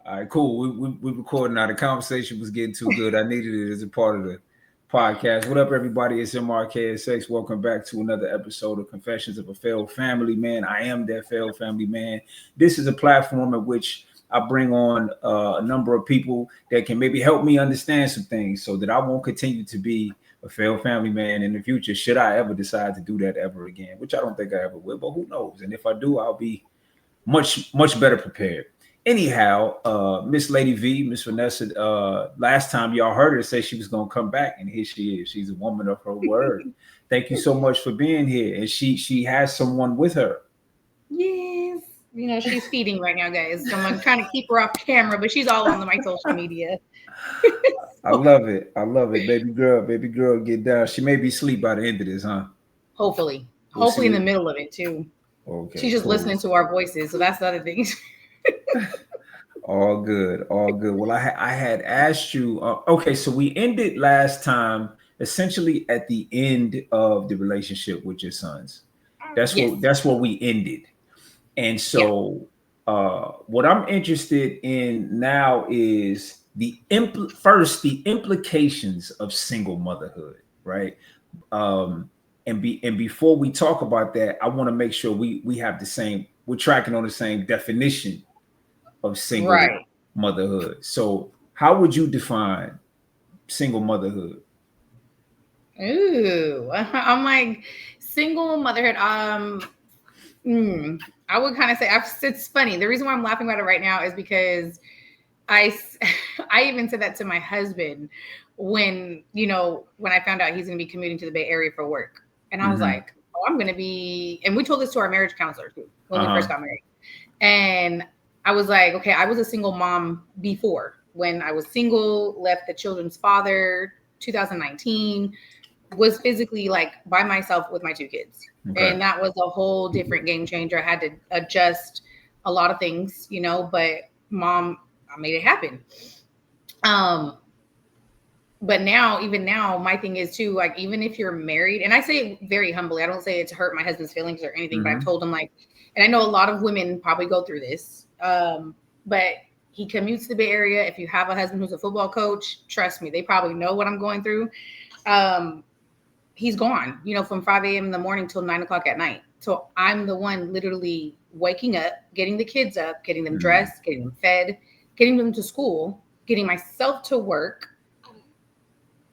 All right, cool. We recording now. The conversation was getting too good. I needed it as a part of the podcast. What up, everybody? It's MRK SX. Welcome back to another episode of Confessions of a Failed Family Man. I am that failed family man. This is a platform in which I bring on a number of people that can maybe help me understand some things so that I won't continue to be a failed family man in the future, should I ever decide to do that ever again, which I don't think I ever will, but who knows? And if I do, I'll be much better prepared. Anyhow, Miss Lady V, Miss Vanessa, last time y'all heard her say she was gonna come back, and here she is. She's a woman of her word. Thank you so much for being here. And she has someone with her. Yes. You know, she's feeding right now, guys. So I'm trying to keep her off camera, but she's all on my social media. I love it. I love it. Baby girl, get down. She may be asleep by the end of this, huh? Hopefully. Hopefully in the middle of it too. Okay. She's just listening to our voices. So that's the other thing. All good. Well, I had asked you. Okay, so we ended last time essentially at the end of the relationship with your sons. That's where we ended. And so, what I'm interested in now is the implications of single motherhood, right? And before we talk about that, I want to make sure we have the same. We're tracking on the same definition of single motherhood. So how would you define single motherhood? Ooh, I'm like single motherhood. I would kind of say it's funny. The reason why I'm laughing about it right now is because I even said that to my husband when I found out he's going to be commuting to the Bay Area for work. And I was like, oh, I'm going to be, and we told this to our marriage counselor too, when we first got married. And I was like, okay, I was a single mom before. When I was single, left the children's father, 2019, was physically like by myself with my two kids. Okay. And that was a whole different game changer. I had to adjust a lot of things, but mom, I made it happen. But even now, my thing is too, like, even if you're married, and I say it very humbly, I don't say it to hurt my husband's feelings or anything, but I've told him, like, and I know a lot of women probably go through this, but he commutes to the Bay Area. If you have a husband who's a football coach, trust me, they probably know what I'm going through. He's gone, from 5 a.m. in the morning till 9 o'clock at night. So I'm the one literally waking up, getting the kids up, getting them dressed, getting them fed, getting them to school, getting myself to work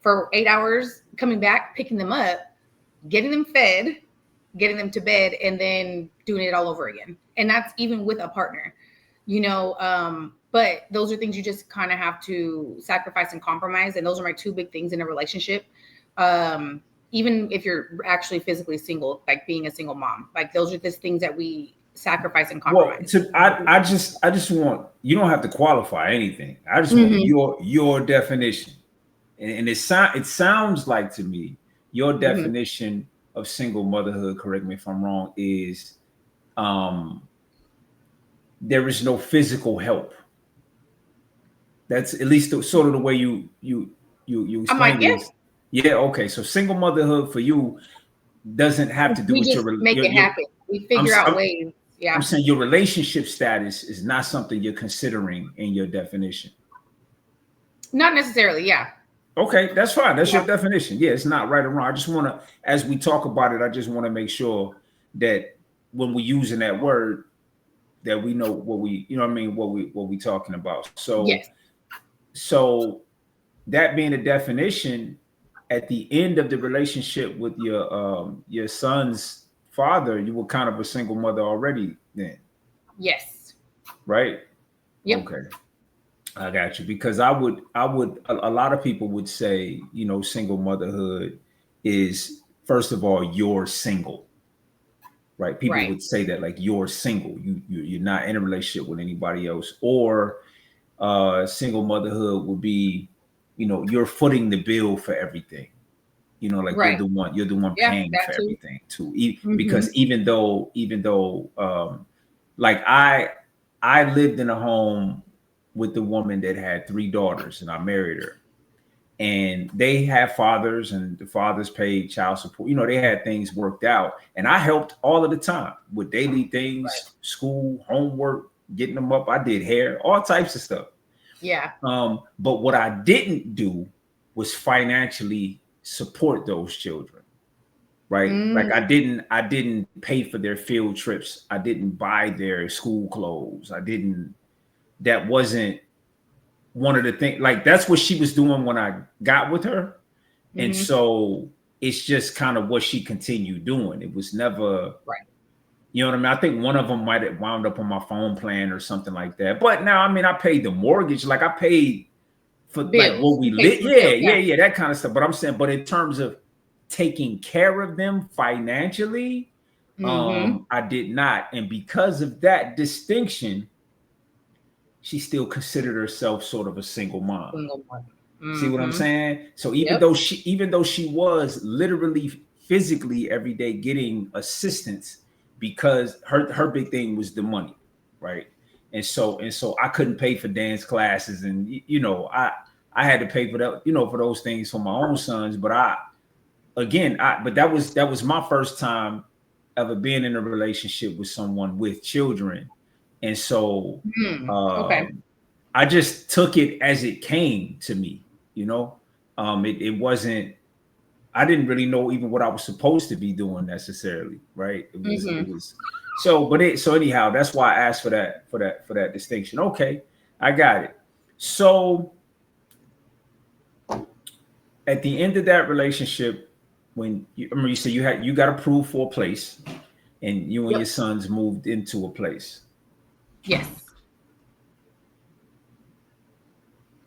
for 8 hours, coming back, picking them up, getting them fed, getting them to bed, and then doing it all over again. And that's even with a partner, but those are things you just kind of have to sacrifice and compromise. And those are my two big things in a relationship. Even if you're actually physically single, like being a single mom, like those are the things that we sacrifice and compromise. Well, I just want, you don't have to qualify anything. I just want your definition. And it sounds like to me, your definition of single motherhood, correct me if I'm wrong, is there is no physical help. That's at least sort of the way you explain it. Yeah, okay. So single motherhood for you doesn't have to do with your make it happen. We figure out ways. Yeah. I'm saying your relationship status is not something you're considering in your definition. Not necessarily, yeah. Okay, that's fine. That's your definition. Yeah, it's not right or wrong. I just want to, as we talk about it, I just want to make sure that when we're using that word, that we know what we, what we talking about. So, so that being the definition, at the end of the relationship with your son's father, you were kind of a single mother already then. Yes. Right? Yep. Okay. I got you. Because a lot of people would say, single motherhood is, first of all, you're single. Right? People would say that, like, you're single. You're not in a relationship with anybody else. Or single motherhood would be, you're footing the bill for everything. Like you're the one paying for everything too. Because even though like I lived in a home with the woman that had 3 daughters, and I married her, and they have fathers, and the fathers paid child support. They had things worked out, and I helped all of the time with daily things, school, homework, getting them up. I did hair, all types of stuff. Yeah. But what I didn't do was financially support those children, right? Like I didn't pay for their field trips. I didn't buy their school clothes. That wasn't one of the things. Like that's what she was doing when I got with her. And so it's just kind of what she continued doing. It was never right. You know what I mean? I think one of them might have wound up on my phone plan or something like that. But now, I mean, I paid the mortgage. Like I paid for bills. like what we live. Yeah, that kind of stuff. But I'm saying, but in terms of taking care of them financially, I did not. And because of that distinction, she still considered herself sort of a single mom. See what I'm saying? So even though she was literally physically every day getting assistance, because her big thing was the money, right? And so I couldn't pay for dance classes, and I had to pay for that, for those things for my own sons. But but that was my first time ever being in a relationship with someone with children, and so I just took it as it came to me. It wasn't. I didn't really know even what I was supposed to be doing necessarily, right? It was so anyhow, that's why I asked for that distinction. Okay, I got it. So at the end of that relationship, when you said you got approved for a place, and you and your sons moved into a place. Yes.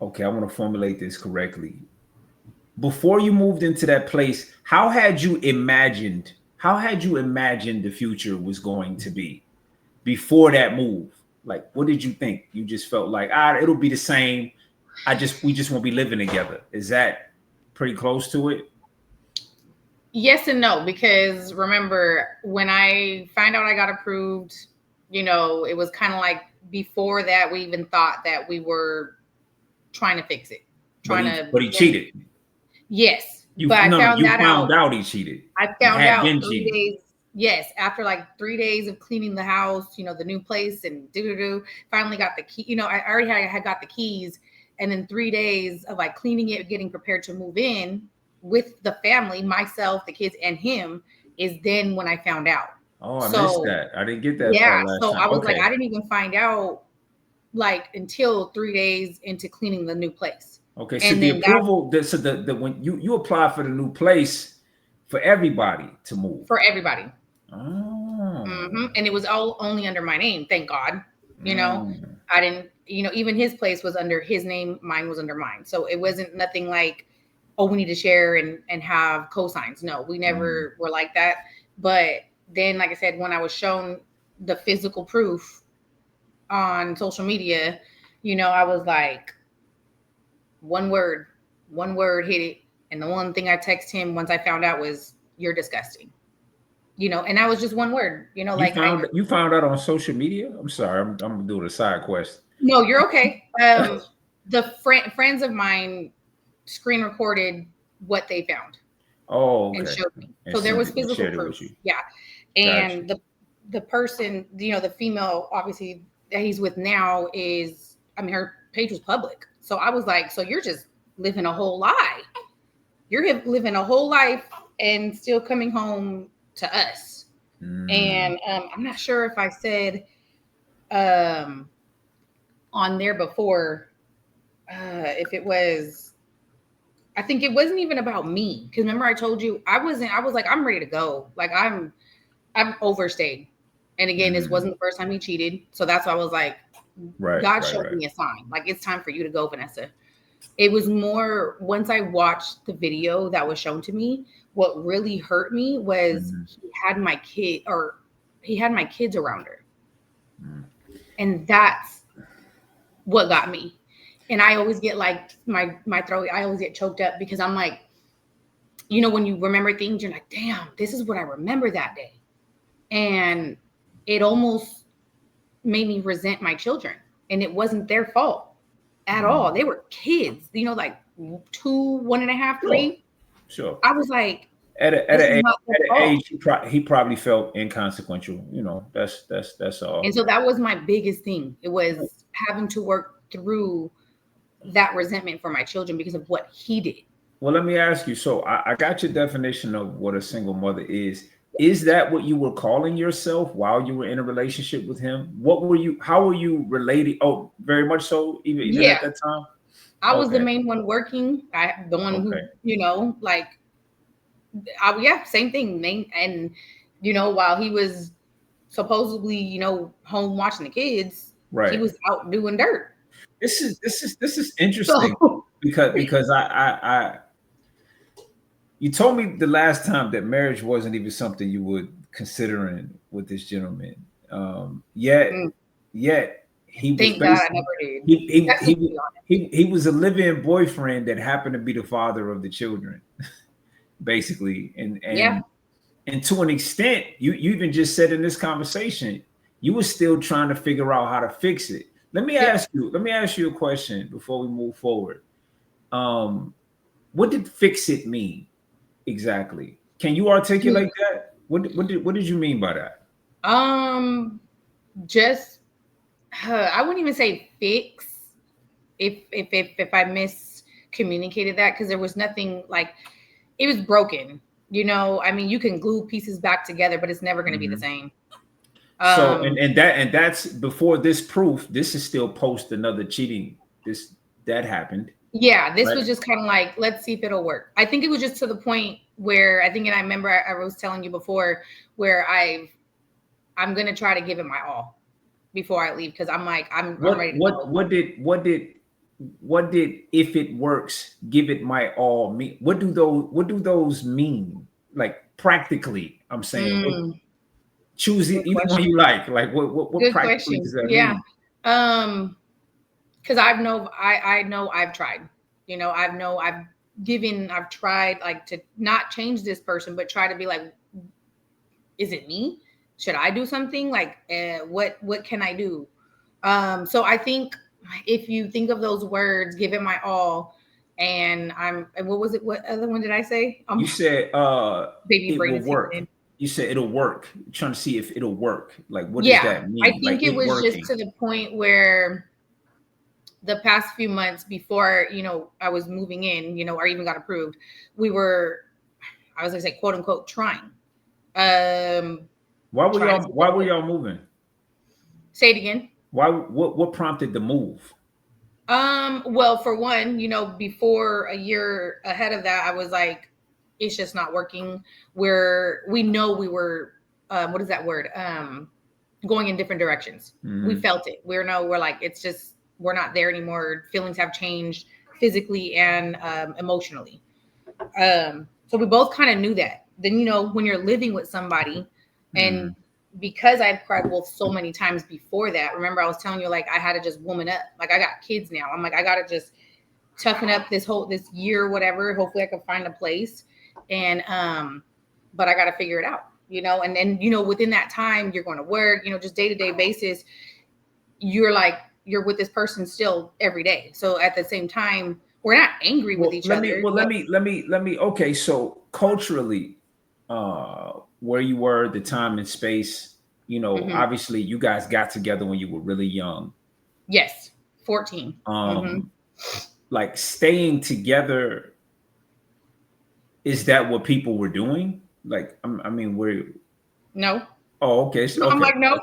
Okay, I want to formulate this correctly. Before you moved into that place, how had you imagined the future was going to be before that move? Like, what did you think? You just felt like, it'll be the same. We just won't be living together. Is that pretty close to it? Yes and no, because remember when I found out I got approved, it was kind of like before that we even thought that we were trying to fix it. But he cheated. Yes. You found out he cheated. I found out 3 days. Yes. After like 3 days of cleaning the house, the new place and finally got the key. I already had got the keys, and then 3 days of like cleaning it, getting prepared to move in with the family, myself, the kids, and him is then when I found out. Oh, I missed that. I didn't get that. Yeah. So I was like, I didn't even find out like until 3 days into cleaning the new place. Okay, so the approval, when you apply for the new place for everybody to move. For everybody. Oh. And it was all only under my name, thank God. I didn't, even his place was under his name, mine was under mine. So it wasn't nothing like, oh, we need to share and have cosigns. No, we never were like that. But then, like I said, when I was shown the physical proof on social media, I was like, one word hit it. And the one thing I texted him once I found out was, you're disgusting. And that was just one word, you found out on social media. I'm sorry. I'm doing a side quest. No, you're okay. The friends of mine screen recorded what they found. Oh, okay. And showed me. So there was physical proof. Yeah. And the person, the female, obviously that he's with now her page was public. So I was like, so you're just living a whole lie. You're living a whole life and still coming home to us. And I'm not sure if I said on there before, if it was, I think it wasn't even about me. Because remember I told you I was like, I'm ready to go. Like I'm overstayed. And again, this wasn't the first time he cheated. So that's why I was like, God showed me a sign. Like, it's time for you to go, Vanessa. It was more once I watched the video that was shown to me, what really hurt me was he had my kids around her. And that's what got me. And I always get like my throat, I always get choked up because I'm like, when you remember things, you're like, damn, this is what I remember that day. And it almost made me resent my children. And it wasn't their fault at all. They were kids, like 2, 1.5, 3. Sure. I was like, At This is an not their fault. age, he probably felt inconsequential. You know, that's all. And so that was my biggest thing. It was having to work through that resentment for my children because of what he did. Well, let me ask you. So I got your definition of what a single mother is. Is that what you were calling yourself while you were in a relationship with him? What were you? How were you related? Oh, very much so. Even Yeah. at that time. I was the Okay. main one working. The one who, Okay. like, same thing. And, while he was supposedly, home watching the kids, he Right. was out doing dirt. This is interesting So, because I you told me the last time that marriage wasn't even something you would considering with this gentleman. Yet mm, he was thank God I basically never did. he That's just to he be honest. he was a live-in boyfriend that happened to be the father of the children, basically. Yeah. And to an extent, you even just said in this conversation, you were still trying to figure out how to fix it. Yep. Let me ask you a question before we move forward. What did fix it mean exactly? Can you articulate that? What did you mean by that? Just I wouldn't even say fix if I miscommunicated that, because there was nothing like, it was broken. I mean, you can glue pieces back together, but it's never going to be the Mhm. same. So Um, and that's before this proof. This is still post another cheating. That happened, yeah, this right? was just kind of like, let's see if it'll work. I think it was just to the point where I think, and I remember I was telling you before, where I'm going to try to give it my all before I leave, because I'm like, I'm What ready to go. what did if it works, give it my all mean? What do those mean? Like practically, I'm saying what Mm, choose it good either one question. you like. Like what Good practically does question. that Yeah. mean? Because I know I've tried. I've tried, like, to not change this person, but try to be like, is it me? Should I do something? Like, what can I do? So I think, if you think of those words, give it my all, and what was it? What other one did I say? You said Baby it brain will is kicking work. in. You said it'll work. You're trying to see if it'll work. Like what does Yeah, that I mean? Like think it it was just working. to the point where the past few months before, I was moving in, or even got approved, we were, I was gonna say, quote unquote, trying. Um, trying to see Why what were worked. y'all moving? Say it again. Why what prompted the move? Well, for one, before a year ahead of that, I was like, it's just not working. We know we were, what is that word? Going in different directions. We Mhm. felt it. We're like, it's just, we're not there anymore. Feelings have changed physically and emotionally. So we both kind of knew that. Then, when you're living with somebody, and Mhm. because I've cried wolf so many times before that, remember I was telling you, like, I had to just woman up. Like, I got kids now. I'm like, I gotta just toughen up this year, whatever. Hopefully I can find a place. And but I gotta figure it out, and then, within that time you're going to work, just day-to-day basis, you're like, you're with this person still every day. So at the same time, we're not angry with each other, but Let me okay, so culturally, where you were, the time and space, mhm. obviously you guys got together when you were really young. Yes, 14. Hmm. Um, like staying together, is that what people were doing? Like, I mean, we're No. oh, okay, I'm okay, like, nope.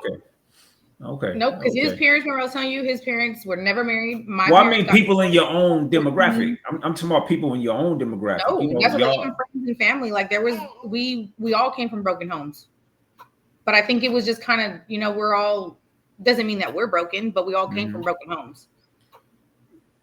Nope, because his okay. parents, remember I was telling you, his parents were never married. My Well, I parents mean, got people in your own demographic. divorced. I'm talking about people in your own demographic. No, that's what, even Y'all. friends and family. Like, there was, we all came from broken homes. But I think it was just kind of, we're all, doesn't mean that we're broken, but we all came from Mhm. broken homes.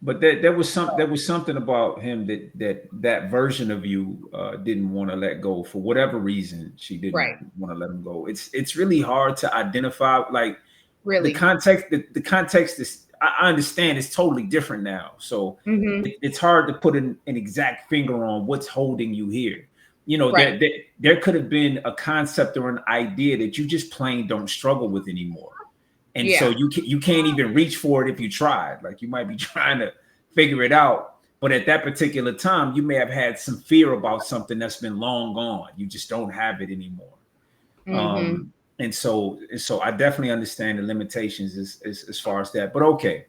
But there was something about him that version of you didn't want to let go for whatever reason. She didn't Right. want to let him go. It's really hard to identify. Like the Really. context. The context is. I understand it's totally different now. So Hmm. it's hard to put an exact finger on what's holding you here. Right. There could have been a concept or an idea that you just plain don't struggle with anymore. And so Yeah. you can't even reach for it if you tried. Like you might be trying to figure it out, But at that particular time, you may have had some fear about something that's been long gone. You just don't have it anymore. Mm-hmm. And so I definitely understand the limitations as far as that. But okay.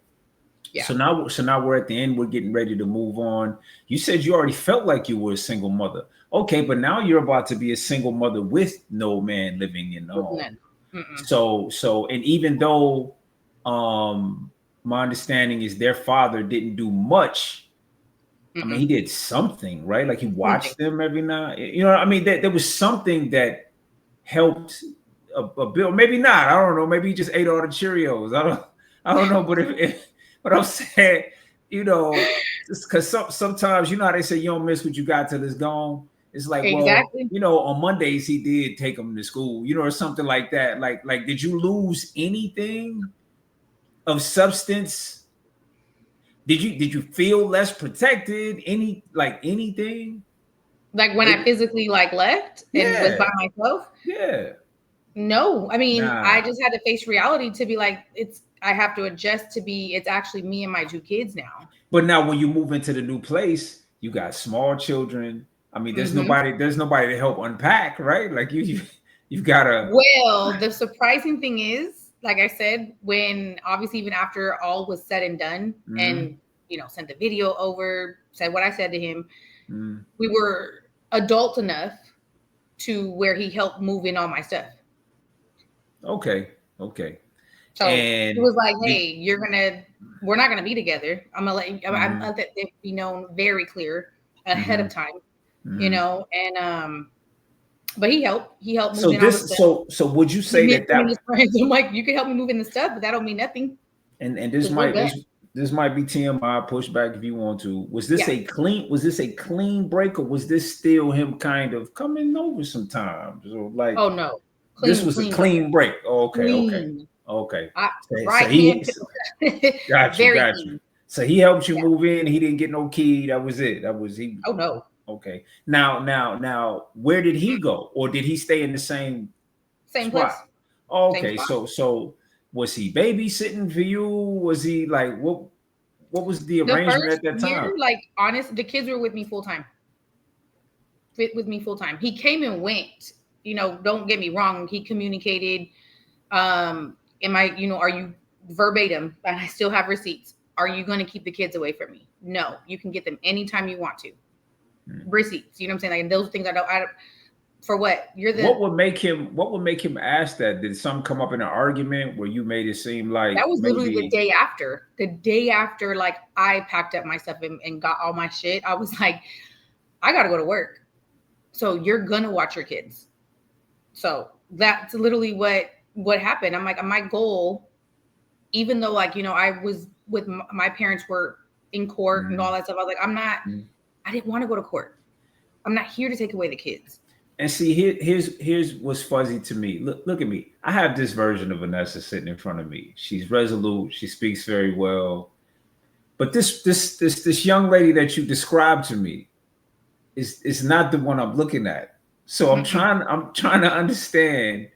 Yeah. So now we're at the end. We're getting ready to move on. You said you already felt like you were a single mother. Okay, but now you're about to be a single mother with no man living in the home. So and even though my understanding is their father didn't do much. I mean, he did something, right? Like he watched them every night. You know, I mean, there was something that helped a bit. Maybe not. I don't know. Maybe he just ate all the Cheerios. I don't know. But I'm saying, you know, because sometimes, you know how they say you don't miss what you got till it's gone. It's like, exactly. Well, you know, on Mondays he did take them to school, you know, or something like that. Like, did you lose anything of substance? Did you feel less protected? Anything? Like when I physically like left and was by myself? Yeah. No, I mean, I just had to face reality to be like, I have to adjust to be, it's actually me and my 2 kids now. But now when you move into the new place, you got small children. I mean, there's nobody to help unpack, right? Like you've got to. Well, the surprising thing is, like I said, when obviously even after all was said and done, and you know, sent the video over, said what I said to him, we were adult enough to where he helped move in all my stuff. Okay. So it was like, hey, we're not gonna be together. I'm gonna let it be known very clear ahead of time, you know. And but he helped move in all the stuff. So would you say that I'm like, you can help me move in the stuff, but that don't mean nothing. And this might be TMI pushback if you want to. Was this a clean break, or was this still him kind of coming over sometimes? So like, oh no, this was a clean break. Oh, okay. Got you. So he helped you move in. He didn't get no key. That was it. That was he. Oh no. Okay. Now, where did he go, or did he stay in the same spot? Place? Okay. So was he babysitting for you? Was he like what was the arrangement at that time? Like honest, the kids were with me full time. He came and went. You know, don't get me wrong. He communicated. Are you verbatim? And I still have receipts. Are you going to keep the kids away from me? No, you can get them anytime you want to. Receipts. You know what I'm saying? Like those things I don't. For what? What would make him ask that? Did something come up in an argument where you made it seem like that was literally the day after? The day after, like I packed up my stuff and got all my shit. I was like, I gotta go to work. So you're gonna watch your kids. So that's literally what happened. I'm like, my goal, even though like, you know, I was with my parents were in court and all that stuff. I was like, I didn't want to go to court. I'm not here to take away the kids. And see, here's what's fuzzy to me. Look at me. I have this version of Vanessa sitting in front of me. She's resolute. She speaks very well. But this young lady that you described to me is not the one I'm looking at. So I'm trying to understand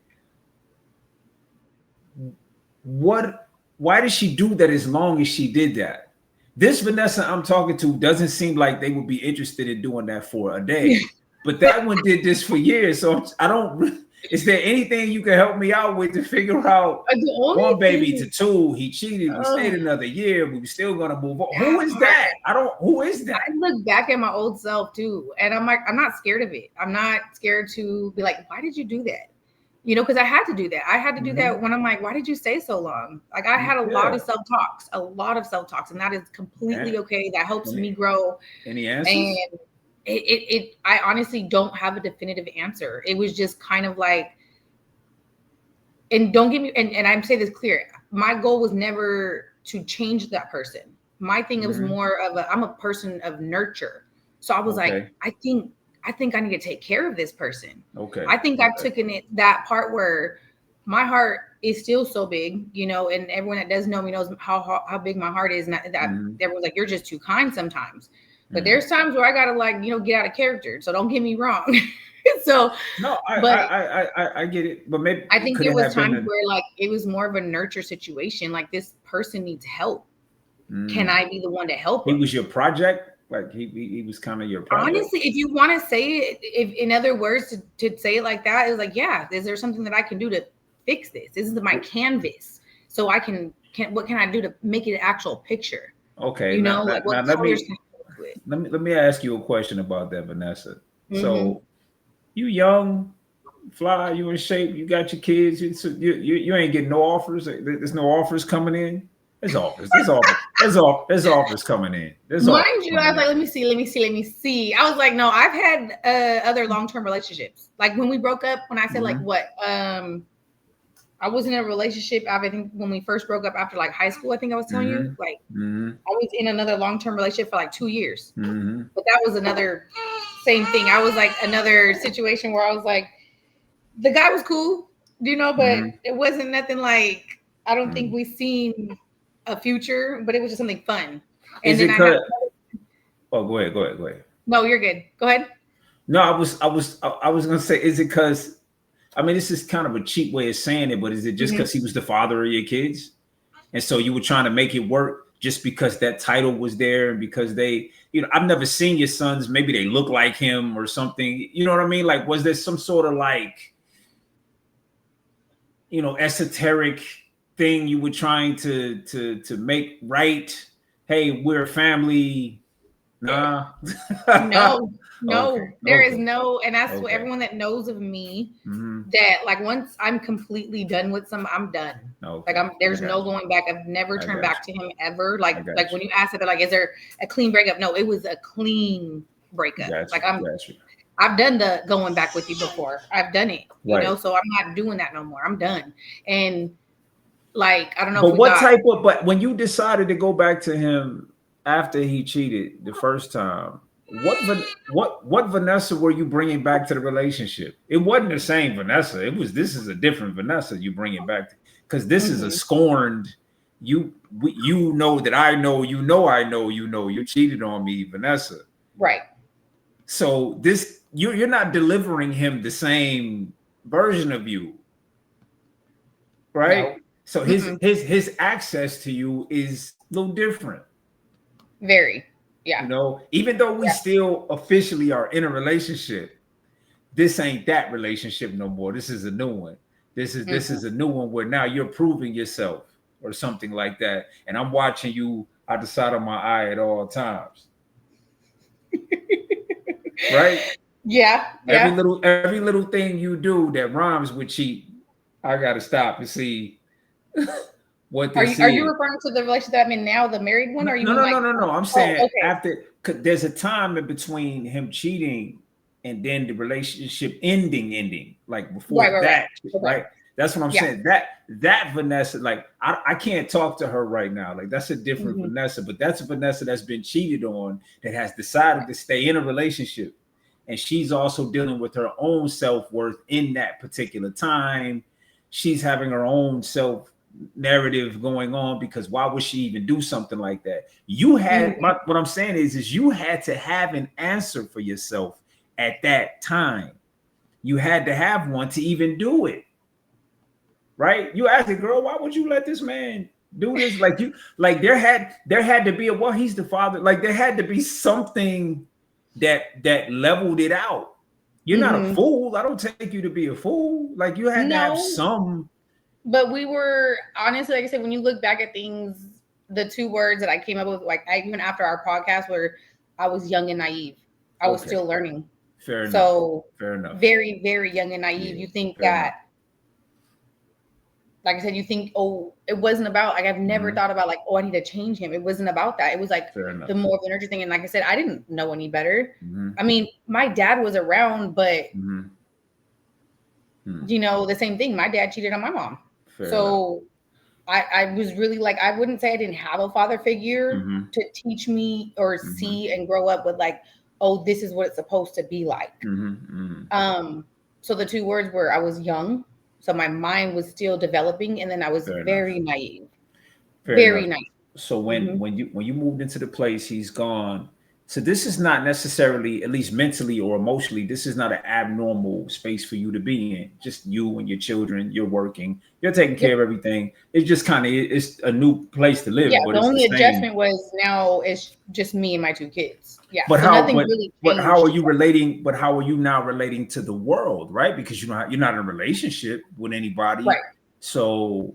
why did she do that as long as she did that? This Vanessa I'm talking to doesn't seem like they would be interested in doing that for a day. But that one did this for years. So I don't. Is there anything you can help me out with to figure out one baby to two? He cheated. We stayed another year. We were still gonna move on. Who is that? Who is that? I look back at my old self too, and I'm like, I'm not scared of it. I'm not scared to be like, why did you do that? You know, because I had to do that. I had to do that when I'm like, why did you stay so long? Like I had a lot of self-talks, and that is completely okay. That helps me grow. Any answers? And I honestly don't have a definitive answer. It was just kind of like, and don't get me, and I'm saying this clear. My goal was never to change that person. My thing was more of I'm a person of nurture. So I was like, I think I need to take care of this person. Okay. I think I've taken that part where my heart is still so big, you know, and everyone that does know me knows how big my heart is. And that everyone's like, you're just too kind sometimes. But there's times where I gotta like, you know, get out of character. So don't get me wrong. So no, I get it. But maybe I think there was times where like it was more of a nurture situation. Like this person needs help. Can I be the one to help him? He was your project? Like he was kind of your project? Honestly, if you want to say it, if in other words, to say it like that, is like, yeah, is there something that I can do to fix this? This is my canvas, so I can what can I do to make it an actual picture? Okay, You now, know, now, like now what colors can I do it? let me ask you a question about that, Vanessa. Mm-hmm. So you young, fly, you in shape, you got your kids, you ain't getting no offers. There's no offers coming in. There's offers. There's offers coming in. There's offers Mind you, I coming was like, in. let me see. I was like, no, I've had other long-term relationships. Like when we broke up, when I said like what, I was in a relationship. I think when we first broke up after like high school, I think I was telling you, like I was in another long-term relationship for like 2 years. But that was another same thing. I was like another situation where I was like, the guy was cool, you know, but it wasn't nothing like, I don't think we seen a future, but it was just something fun. And Is then it I had. Oh, go ahead. No, you're good. Go ahead. No, I was gonna say, is it because, I mean, this is kind of a cheap way of saying it, but is it just because he was the father of your kids, and so you were trying to make it work just because that title was there, and because they, you know, I've never seen your sons, maybe they look like him or something, you know what I mean? Like, was there some sort of like, you know, esoteric thing you were trying to make right? Hey, we're a family. Nah. No, Okay. there is no, and that's what Okay. everyone that knows of me, that like once I'm completely done with some, I'm done. Okay. Like there's no going back. I've never turned back to him ever. Like when you asked about like, is there a clean breakup? No, it was a clean breakup. I've done the going back with you before. I've done it, you know, so I'm not doing that no more. I'm done. And like, I don't know. But when you decided to go back to him after he cheated the first time, what Vanessa were you bringing back to the relationship? It wasn't the same Vanessa. This is a different Vanessa you bring it back to, because this is a scorned. You know that I know you cheated on me, Vanessa. Right. So this you're not delivering him the same version of you, right? No. So his access to you is a little different. Very. Yeah. You know, even though we still officially are in a relationship, this ain't that relationship no more. This is a new one. This is a new one where now you're proving yourself or something like that. And I'm watching you out the side of my eye at all times. Right? Yeah. Every little thing you do that rhymes with cheat, I gotta stop and see what this are you referring to the relationship that I'm in now, the married one? Or you mean no. I'm saying after, there's a time in between him cheating and then the relationship ending, like before that, right? That's what I'm saying. That Vanessa, like I can't talk to her right now. Like that's a different Vanessa, but that's a Vanessa that's been cheated on, that has decided to stay in a relationship. And she's also dealing with her own self-worth in that particular time. She's having her own self narrative going on, because why would she even do something like that? You had what I'm saying is you had to have an answer for yourself at that time. You had to have one to even do it, right? You asked the girl, why would you let this man do this? Like there had to be he's the father. Like there had to be something that leveled it out. You're not a fool. I don't take you to be a fool. Like you had to have some. But we were honestly, like I said, when you look back at things, the two words that I came up with, like even after our podcast, where I was young and naive, I was still learning. Fair enough. Very, very young and naive. You think that, like I said, you think, oh, it wasn't about, like, I've never thought about like, oh, I need to change him. It wasn't about that. It was like the more of the nurture thing. And like I said, I didn't know any better. I mean, my dad was around, but you know, the same thing. My dad cheated on my mom. I was really like, I wouldn't say I didn't have a father figure to teach me or see and grow up with like, oh, this is what it's supposed to be like. So the two words were, I was young, so my mind was still developing, and then I was very naive. Very naive. So when you moved into the place, he's gone. So this is not necessarily, at least mentally or emotionally, this is not an abnormal space for you to be in. Just you and your children, you're working, you're taking care Yep. of everything. It's just kind of, it's a new place to Yeah, live, but the it's the only same. adjustment was now it's just me and my two kids. Yeah, But so how, nothing really but how are changed. you relating? But how are you now relating to the world, right? Because you're not in a relationship with anybody. Right. So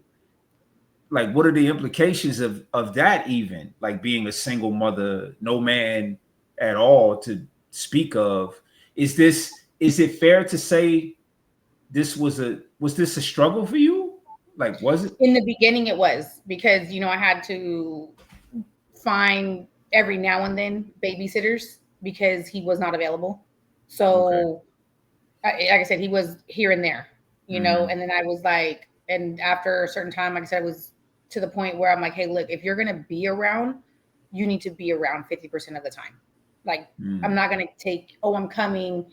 like what are the implications of that, even like being a single mother, no man at all to speak of? Is it fair to say was this a struggle for you? Like, was it? In the beginning, it was because I had to find every now and then babysitters because he was not available. Okay. So, like I said, he was here and there, Mm-hmm. and then I was like, and after a certain time, like I said, it was to the point where I'm like, hey, look, if you're going to be around, you need to be around 50% of the time. Like, I'm not going to take, oh, I'm coming,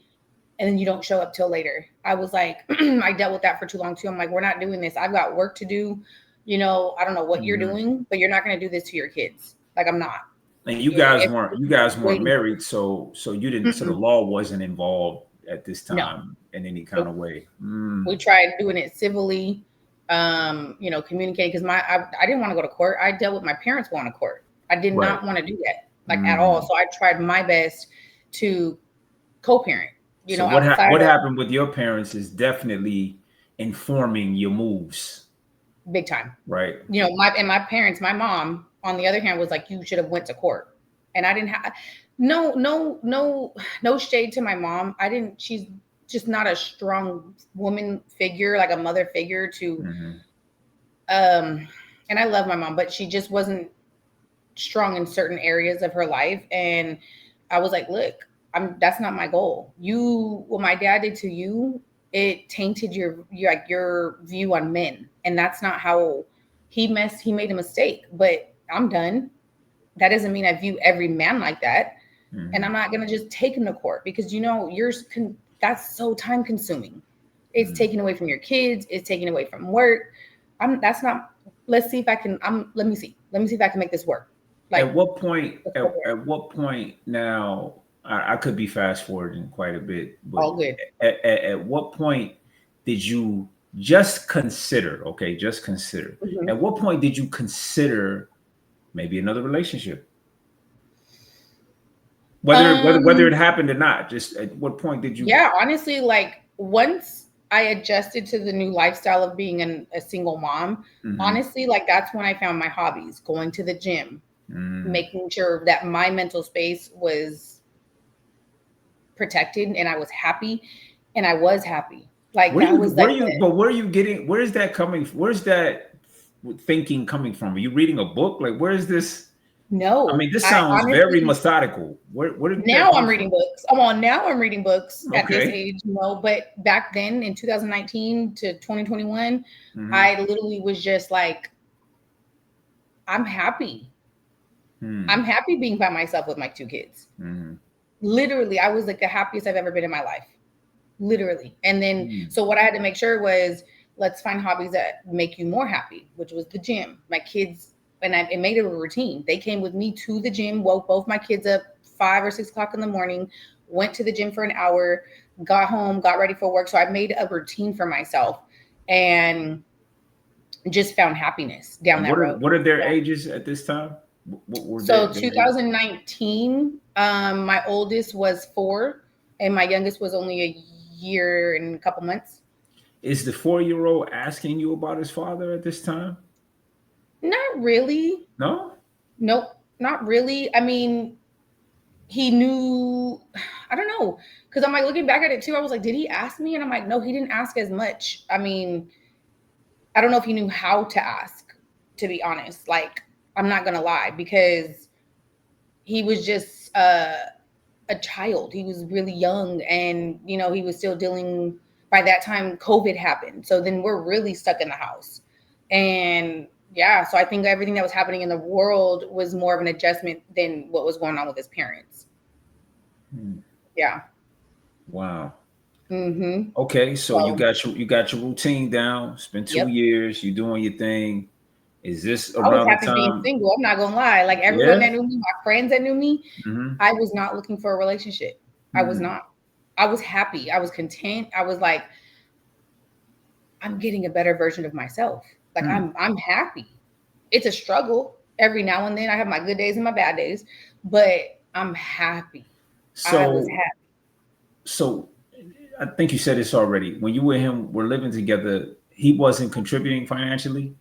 and then you don't show up till later. I was like, I dealt with that for too long too. I'm like, we're not doing this. I've got work to do. I don't know what you're Mm-hmm. doing, but you're not going to do this to your kids. Like, I'm not. And If you guys weren't waiting, married, so you didn't, so the mm-mm, law wasn't involved at this no, time in any kind nope. of way. We tried doing it civilly, communicating because I didn't want to go to court. I dealt with my parents going to court. I did Right. not want to do that, like, at all. So I tried my best to co-parent, So outside what of happened with your parents is definitely informing your moves, big time. right? My parents, my mom, on the other hand, was like, you should have went to court. And I didn't have no shade to my mom. I didn't she's just not a strong woman figure, like a mother figure to Mm-hmm. and I love my mom, but she just wasn't strong in certain areas of her life. And I was like, look, that's not my goal. What my dad did to you, it tainted your view on men. And that's not how he made a mistake. But I'm done. That doesn't mean I view every man like that. And I'm not gonna just take him to court because that's so time consuming. It's taking away from your kids, it's taking away from work. That's not let's see if I can let me see. Let me see if I can make this work. Like, At what point? At what point now? I could be fast forwarding quite a bit, but all good. at what point did you just consider? Okay, just consider. Mm-hmm. At what point did you consider maybe another relationship? Whether it happened or not, just at what point did you? Yeah, honestly, like once I adjusted to the new lifestyle of being a single mom, Mm-hmm. honestly, like that's when I found my hobbies, going to the gym, making sure that my mental space was protected and I was happy, and I was happy. Like that was like Where are you getting? Where is that coming? Where's that thinking coming from? Are you reading a book? Like, where is this? I no, mean, this I sounds very honestly methodical. Where did that now come I'm from? reading books. Now I'm reading books at this Okay. age, but back then in 2019 to 2021, Mm-hmm. I literally was just like, I'm happy. I'm happy being by myself with my two kids. Mm-hmm. Literally, I was like the happiest I've ever been in my life. Literally. And then, Mm-hmm. so what I had to make sure was, let's find hobbies that make you more happy, which was the gym. My kids, and it made it a routine. They came with me to the gym, woke both my kids up 5 or 6 o'clock in the morning, went to the gym for an hour, got home, got ready for work. So I made a routine for myself and just found happiness down And that road. what are their ages at this time? What were So their ages? 2019, my oldest was 4 and my youngest was only a year and a couple months. Is the 4-year-old asking you about his father at this time? Not really. No. Nope, not really. I mean, he knew, I don't know. Cause I'm like looking back at it too. I was like, did he ask me? And I'm like, no, he didn't ask as much. I mean, I don't know if he knew how to ask, to be honest. Like, I'm not gonna lie, because he was just a child. He was really young, and he was still dealing. By that time, COVID happened, so then we're really stuck in the house, and yeah. So I think everything that was happening in the world was more of an adjustment than what was going on with his parents. Yeah. Wow. Mm-hmm. Okay, so So you got your routine down. It's been 2 yep. years. You're doing your thing. Is this I was around the happy being time? single. I'm not gonna lie. Like everyone Yeah. that knew me, my friends that knew me, Mm-hmm. I was not looking for a relationship. I was Mm. not. I was happy. I was content. I was like, I'm getting a better version of myself. Like Mm. I'm happy. It's a struggle every now and then. I have my good days and my bad days, but I'm happy. I was So, happy. so I think you said this already. When you and him were living together, he wasn't contributing financially.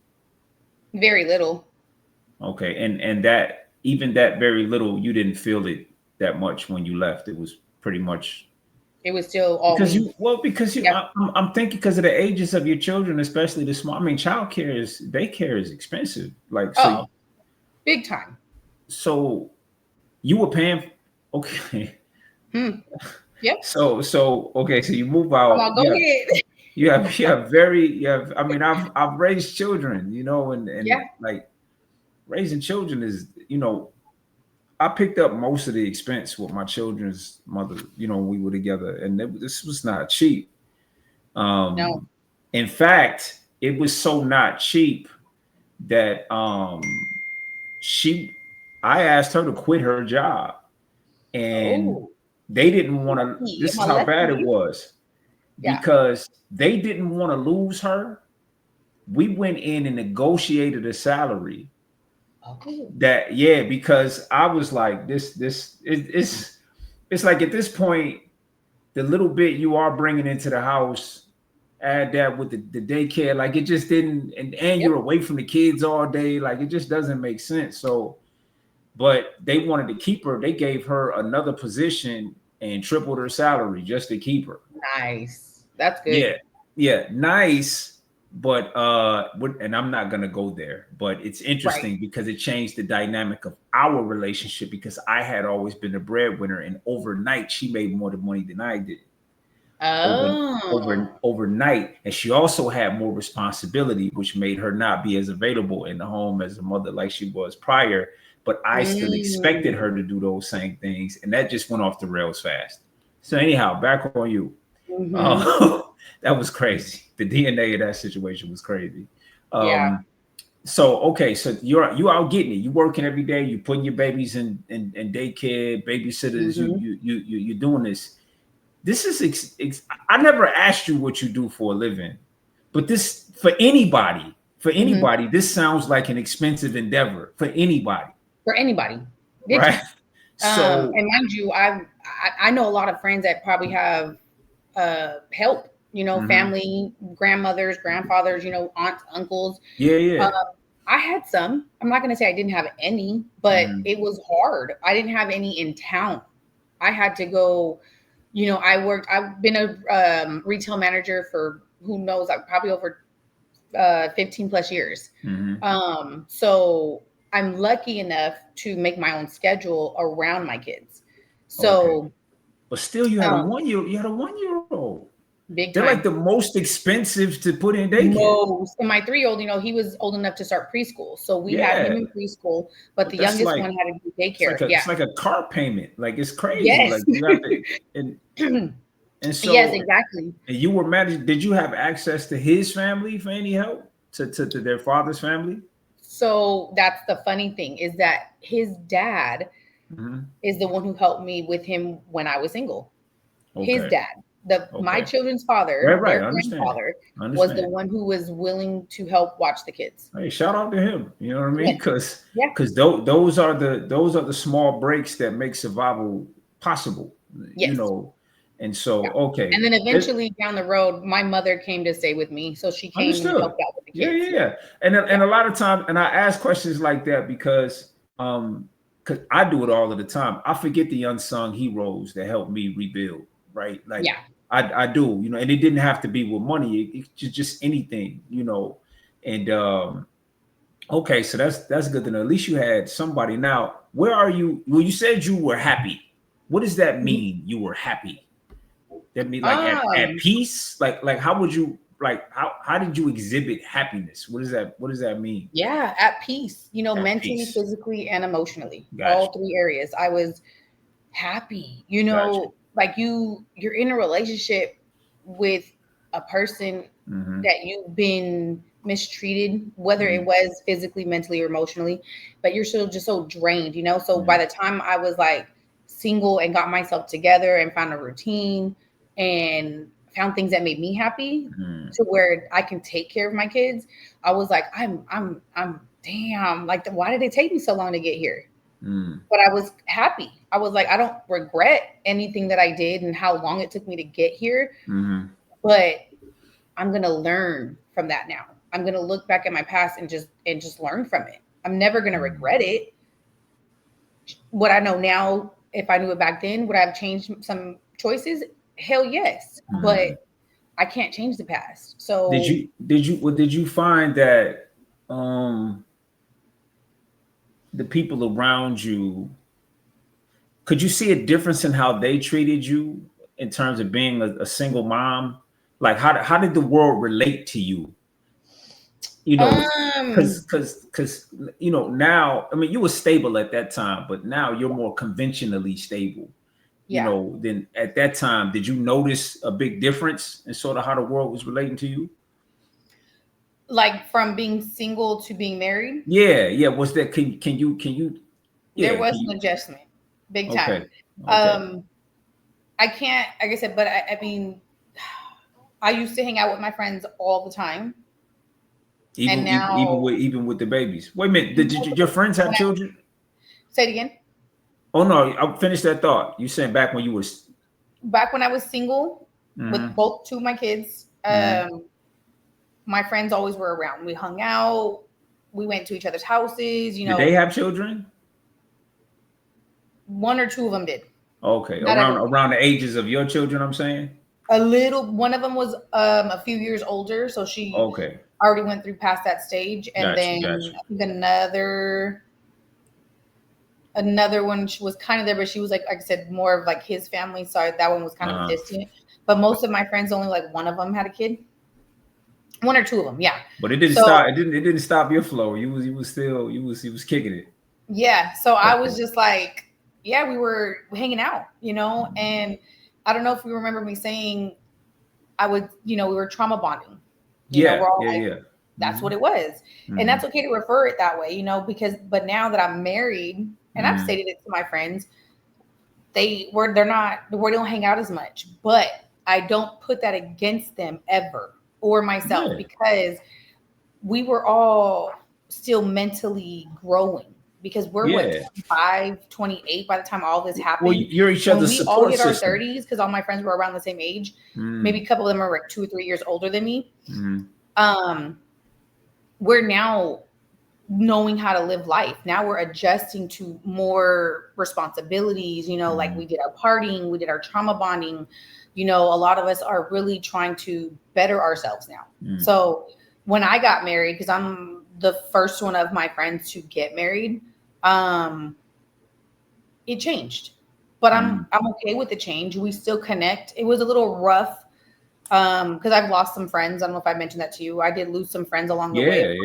Very little. Okay, and that even that very little, you didn't feel it that much when you left. It was pretty much It was still all because me. you well because you Yep. I'm thinking because of the ages of your children, especially the small. I mean, childcare is daycare is expensive. Like so, Oh, big time. so you were paying. Okay, Hmm. Yep. so okay, so you move Come out. on, go Yeah, ahead. you have. I mean, I've raised children, and Yeah. like raising children is I picked up most of the expense with my children's mother, when we were together, and this was not cheap. No. Um, in fact, it was so not cheap that she, I asked her to quit her job, and Oh, they didn't want to. lucky. This Am is I how bad it lucky? was Yeah. because they didn't want to lose her. We went in and negotiated a salary Oh. that because I was like it's like at this point the little bit you are bringing into the house, add that with the daycare, like it just didn't, and Yep. you're away from the kids all day, like it just doesn't make sense. So but they wanted to keep her, they gave her another position and tripled her salary just to keep her. Nice. That's Yeah, good. yeah, nice. But and I'm not gonna go there, but it's Right. interesting because it changed the dynamic of our relationship because I had always been the breadwinner, and overnight she made more money than I did. Over Oh. overnight, and she also had more responsibility, which made her not be as available in the home as a mother like she was prior. But I still expected Mm. her to do those same things, and that just went off the rails fast. So anyhow, back on you. Mm-hmm. Uh, that was crazy. The DNA of that situation was crazy. Yeah. So okay, so you out getting it. You working every day. You putting your babies in daycare, babysitters. Mm-hmm. You doing this. This is I never asked you what you do for a living, but this for Mm-hmm. anybody, this sounds like an expensive endeavor for anybody, For anybody. Big right? time. So And mind you, I know a lot of friends that probably have help, mhm. family, grandmothers, grandfathers, aunts, uncles. Yeah, Um, yeah. I had some. I'm not going to say I didn't have any, but Mhm. it was hard. I didn't have any in town. I had to go, I've been a retail manager for who knows, like probably over 15 plus years. Mhm. So I'm lucky enough to make my own schedule around my kids. Okay. So, But still, you had a um, 1 year. You had a 1 year old. big They're like time. the most expensive to put in daycare. Most. And my 3-year-old, he was old enough to start preschool. So we had Yeah, him in preschool, but but the that's youngest like one had to do daycare. Yeah. it's like a car payment. Like it's crazy. Yes. Like you have to and and Yes, so exactly. and you were managed. Did you have access to his family for any help to their father's family? So that's the funny thing is that his dad Mhm. is the one who helped me with him when I was single. His Okay, dad, my okay, children's right, father, right. their I understand. grandfather, I was the understand. one who was willing to help watch the kids. Hey, shout out to him. You know what I mean? Yes. Because Yeah. those are the small breaks that make survival possible. You Yes. know, and so Yeah. okay, And then it, eventually down the road, my mother came to stay with me. So she came and understood. helped out with the Yeah, kids. yeah, Yeah. yeah. And Yeah. and a lot of times, and I ask questions like that because I do it all of the time. I forget the unsung heroes that help me rebuild. Right, like Yeah. I do. And it didn't have to be with money. It's just anything. And okay, so that's good to know. At least you had somebody. Now, where are you? Well, you said you were happy. What does that Mhm. mean? You were happy. That mean like at Um, peace? Like how would you how did you exhibit happiness? What does that mean? yeah, at peace, At mentally, peace. physically, and emotionally. Gotcha. All three areas. I was happy, Gotcha. like you're in a relationship with a person Mm-hmm. that you've been mistreated, whether it was physically, mentally, or emotionally, but you're still just so drained, you know? So by the time I was like single and got myself together and found a routine and found things that made me happy to where I can take care of my kids, I was like, I'm damn, like, why did it take me so long to get here? But I was happy. I was like, I don't regret anything that I did and how long it took me to get here. But I'm going to learn from that now. I'm going to look back at my past and just learn from it. I'm never going to regret it. What I know now, if I knew it back then, would I have changed some choices? Hell yes. But I can't change the past. So did you find that the people around you, could you see a difference in how they treated you in terms of being a single mom? Like how did the world relate to you? You know, because you know, now, I mean, you were stable at that time, but now you're more conventionally stable. You know, then at that time, did you notice a big difference in sort of how the world was relating to you? Like from being single to being married? Yeah. Was that, can you There was an adjustment, big time. Okay. I can't, like I said, but I mean, I used to hang out with my friends all the time. Even with the babies. Wait a minute, did your friends have children? Say it again. Oh no, I'll finish that thought. You said back when you was back when I was single with two of my kids. My friends always were around. We hung out. We went to each other's houses. You know, did they have children? One or two of them did. Okay, around the ages of your children, I'm saying. A little. One of them was a few years older, so she already went through past that stage, and I think another one, she was kind of there, but she was like I said, more of like his family side. That one was kind of distant. But most of my friends, only like one of them had a kid. One or two of them, yeah. But it didn't stop. It didn't stop your flow. You was kicking it. Yeah. So I was just like, yeah, we were hanging out, you know. And I don't know if you remember me saying, we were trauma bonding. That's what it was, and that's okay to refer it that way, you know. But now that I'm married, and I've stated it to my friends, we don't hang out as much, but I don't put that against them ever. Or myself, because we were all still mentally growing, because we're 25, 28 by the time all this happened. Well, you're each other's support system. We all hit our 30s, because all my friends were around the same age. Maybe a couple of them are like 2 or 3 years older than me. We're now knowing how to live life. Now we're adjusting to more responsibilities, you know, like we did our partying, we did our trauma bonding. You know, a lot of us are really trying to better ourselves now. So when I got married, because I'm the first one of my friends to get married, it changed. But I'm okay with the change. We still connect. It was a little rough because I've lost some friends. I don't know if I mentioned that to you. I did lose some friends along the way.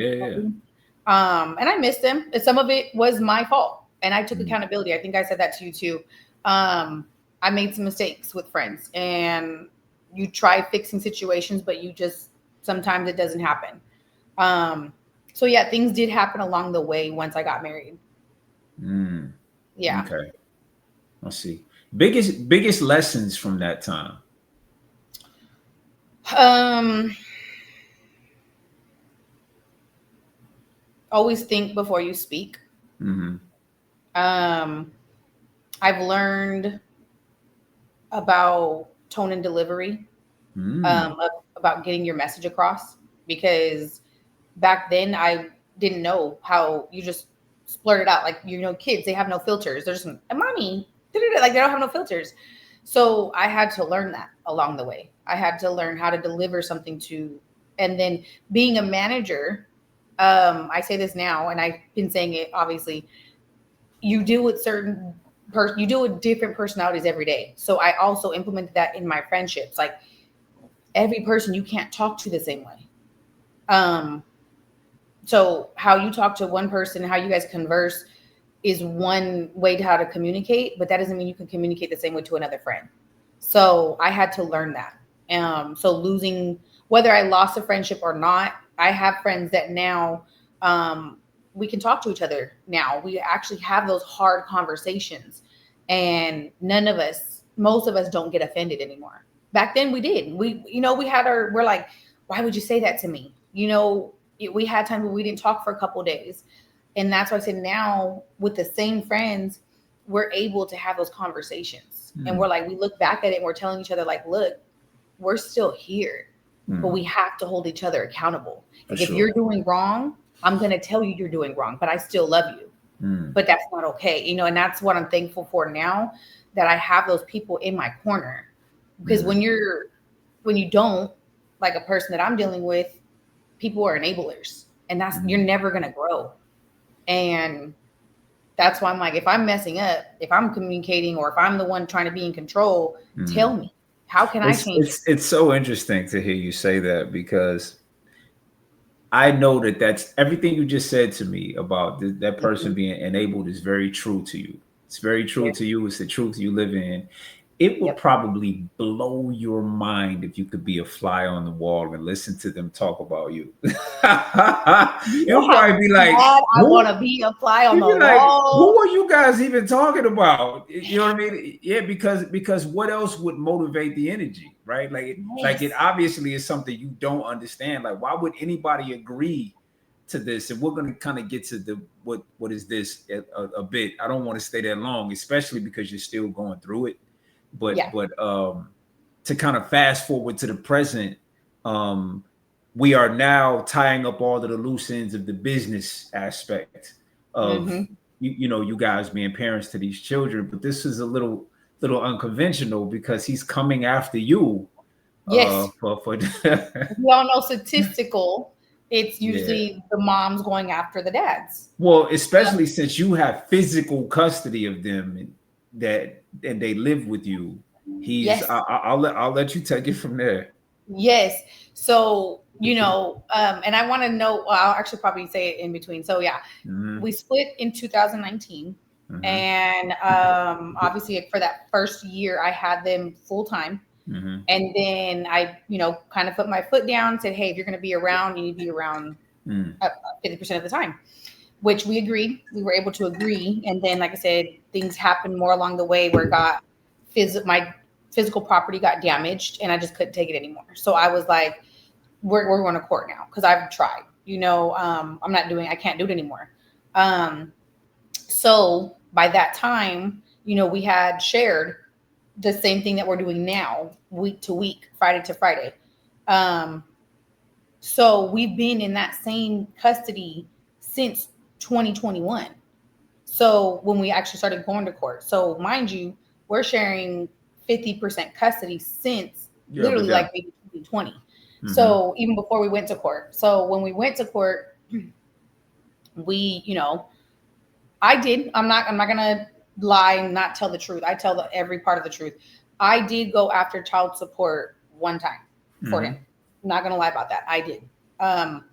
And I missed them. Some of it was my fault, and I took accountability. I think I said that to you too. I made some mistakes with friends, and you try fixing situations, but sometimes it doesn't happen. So yeah, things did happen along the way once I got married. Yeah. Okay. Let's see. Biggest lessons from that time. Always think before you speak. I've learned about tone and delivery, about getting your message across, because back then I didn't know how. You just blurt it out, like, you know, kids, they have no filters. They're just mommy, like, they don't have no filters. So I had to learn that along the way. I had to learn how to deliver something and then being a manager, I say this now, and I've been saying it, obviously, you deal with you deal with different personalities every day. So I also implemented that in my friendships. Like, every person you can't talk to the same way. So how you talk to one person, how you guys converse is one way to how to communicate, but that doesn't mean you can communicate the same way to another friend. So I had to learn that. So whether I lost a friendship or not, I have friends that now we can talk to each other now. We actually have those hard conversations, and most of us don't get offended anymore. Back then we did. We're like, why would you say that to me? We had times where we didn't talk for a couple of days. And that's why I said now with the same friends, we're able to have those conversations. And we're like, we look back at it and we're telling each other like, look, we're still here, but we have to hold each other accountable. If you're doing wrong, I'm going to tell you you're doing wrong, but I still love you. But that's not okay. And that's what I'm thankful for now, that I have those people in my corner. Because when you don't, like a person that I'm dealing with, people are enablers, and you're never going to grow. And that's why I'm like, if I'm messing up, if I'm communicating, or if I'm the one trying to be in control, tell me, how can I change? It's so interesting to hear you say that, because I know that's everything you just said to me about that person being enabled is very true to you. It's very true to you. It's the truth you live in. It would probably blow your mind if you could be a fly on the wall and listen to them talk about you. You'll probably be like, I want to be a fly on the wall. Like, who are you guys even talking about? You know what I mean? Yeah, because what else would motivate the energy, right? Like it obviously is something you don't understand. Like, why would anybody agree to this? And we're going to kind of get to what is this a bit. I don't want to stay that long, especially because you're still going through it. But to kind of fast forward to the present, we are now tying up all of the loose ends of the business aspect of you guys being parents to these children. But this is a little unconventional, because he's coming after you. Yes. We all know statistical. It's usually the moms going after the dads. Well, especially since you have physical custody of them and they live with you. I'll let you take it from there. Yes. So, and I want to know, I'll actually probably say it in between. So we split in 2019. And obviously for that first year, I had them full time. And then I, kind of put my foot down, said, hey, if you're going to be around, you need to be around 50% of the time, which we agreed. We were able to agree. And then, like I said, things happened more along the way where my physical property got damaged, and I just couldn't take it anymore. So I was like, we're going to court now, because I've tried, I can't do it anymore. So by that time, we had shared the same thing that we're doing now, week to week, Friday to Friday. So we've been in that same custody since 2021. So when we actually started going to court. So mind you, we're sharing 50% custody since literally like maybe 2020. So even before we went to court. So when we went to court, we, I'm not gonna lie and not tell the truth. I tell every part of the truth. I did go after child support one time for him. I'm not gonna lie about that. I did. But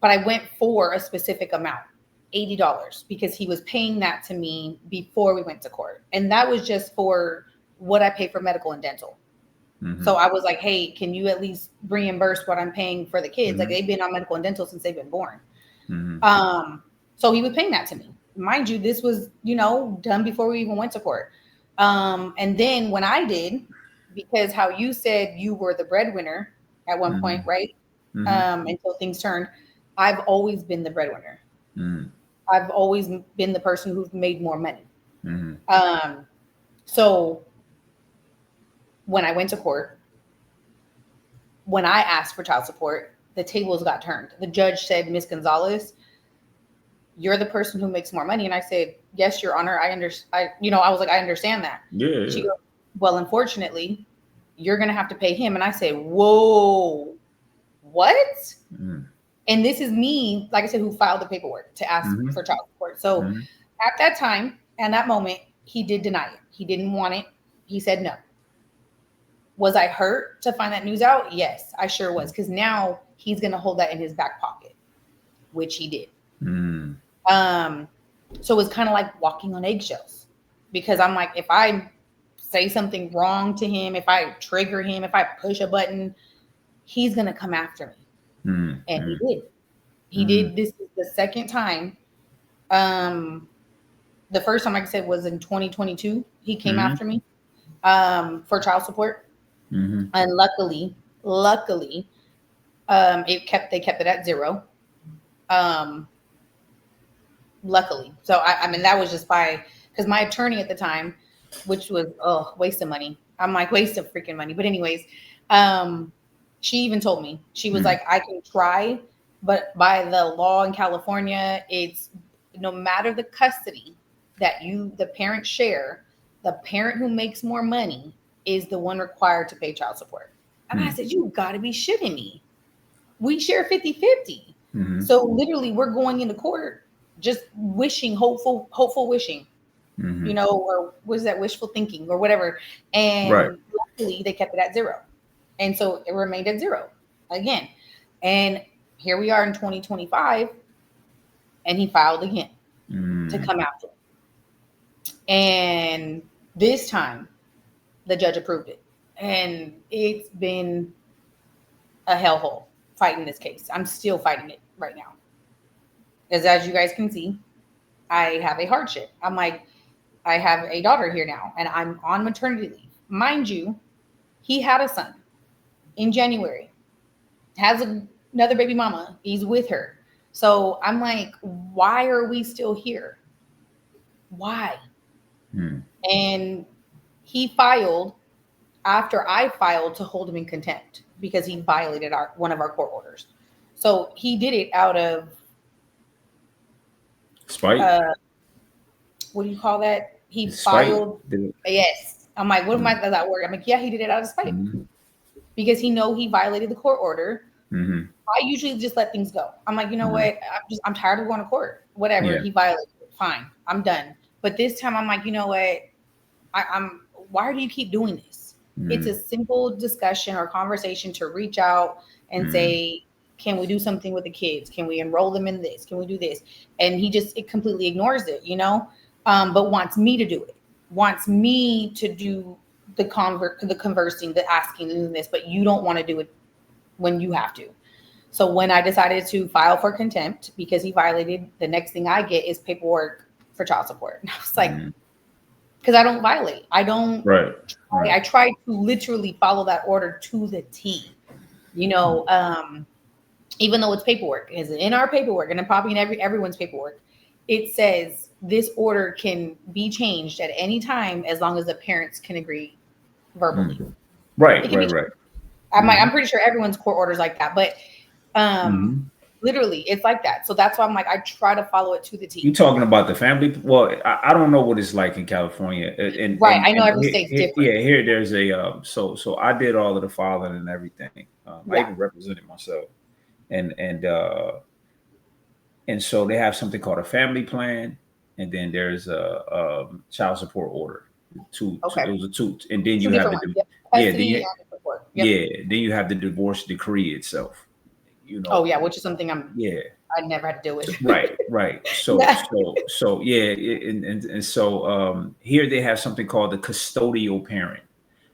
I went for a specific amount, $80, because he was paying that to me before we went to court. And that was just for what I pay for medical and dental. So I was like, hey, can you at least reimburse what I'm paying for the kids? Like, they've been on medical and dental since they've been born. So he was paying that to me. Mind you, this was, done before we even went to court. And then when I did, because how you said you were the breadwinner at one point, right? Until things turned, I've always been the breadwinner. I've always been the person who's made more money. So when I went to court, when I asked for child support, the tables got turned. The judge said, Ms. Gonzalez, you're the person who makes more money. And I said, yes, Your Honor, I understand. I was like, I understand that. Yeah. She goes, well, unfortunately, you're going to have to pay him. And I said, whoa, what? And this is me, like I said, who filed the paperwork to ask for child support. So at that time and that moment, he did deny it. He didn't want it. He said no. Was I hurt to find that news out? Yes, I sure was. Because now he's going to hold that in his back pocket, which he did. So it was kind of like walking on eggshells, because I'm like, if I say something wrong to him, if I trigger him, if I push a button, he's going to come after me. And he did. He did. This is the second time. The first time, like I said, was in 2022. He came after me for child support. And luckily, they kept it at 0. Luckily. So I mean, that was just because my attorney at the time, which was waste of money. I'm like, waste of freaking money. But anyways, she even told me, she was like, I can try, but by the law in California, it's no matter the custody that the parents share, the parent who makes more money is the one required to pay child support. And I said, you got to be shitting me. We share 50-50. So literally we're going into court just wishing, hopeful wishing, or was that wishful thinking or whatever. And luckily they kept it at 0. And so it remained at 0 again. And here we are in 2025 and he filed again to come after him. And this time the judge approved it. And it's been a hellhole fighting this case. I'm still fighting it right now. Because as you guys can see, I have a hardship. I'm like, I have a daughter here now, and I'm on maternity leave. Mind you, he had a son in January, has another baby mama. He's with her. So I'm like, why are we still here? Why? And he filed after I filed to hold him in contempt because he violated one of our court orders. So he did it out of spite. What do you call that? He filed. Yes. I'm like, what am I? Does that work? I'm like, yeah, he did it out of spite because he violated the court order. I usually just let things go. I'm like, you know what? I'm tired of going to court. Whatever. Yeah. He violated it. Fine. I'm done. But this time I'm like, you know what? Why do you keep doing this? It's a simple discussion or conversation to reach out and say, can we do something with the kids? Can we enroll them in this? Can we do this? And it completely ignores it, but wants me to do it, wants me to do the conversing, the asking, and this, but you don't want to do it when you have to. So when I decided to file for contempt because he violated, the next thing I get is paperwork for child support. And I was like, because I don't violate. I don't. Right. I try to literally follow that order to the T. Even though it's paperwork, is in our paperwork, and probably in everyone's paperwork, it says this order can be changed at any time as long as the parents can agree verbally. Right. I'm pretty sure everyone's court orders like that, but literally it's like that. So that's why I'm like, I try to follow it to the T. You talking about the family? Well, I don't know what it's like in California. I know every state's different. Yeah, here there's a so I did all of the filing and everything. I even represented myself. And so they have something called a family plan, and then there's a child support order. It was a two, and then you have then you have the divorce decree itself. Which is something I never had to deal with. Right. So so here they have something called the custodial parent.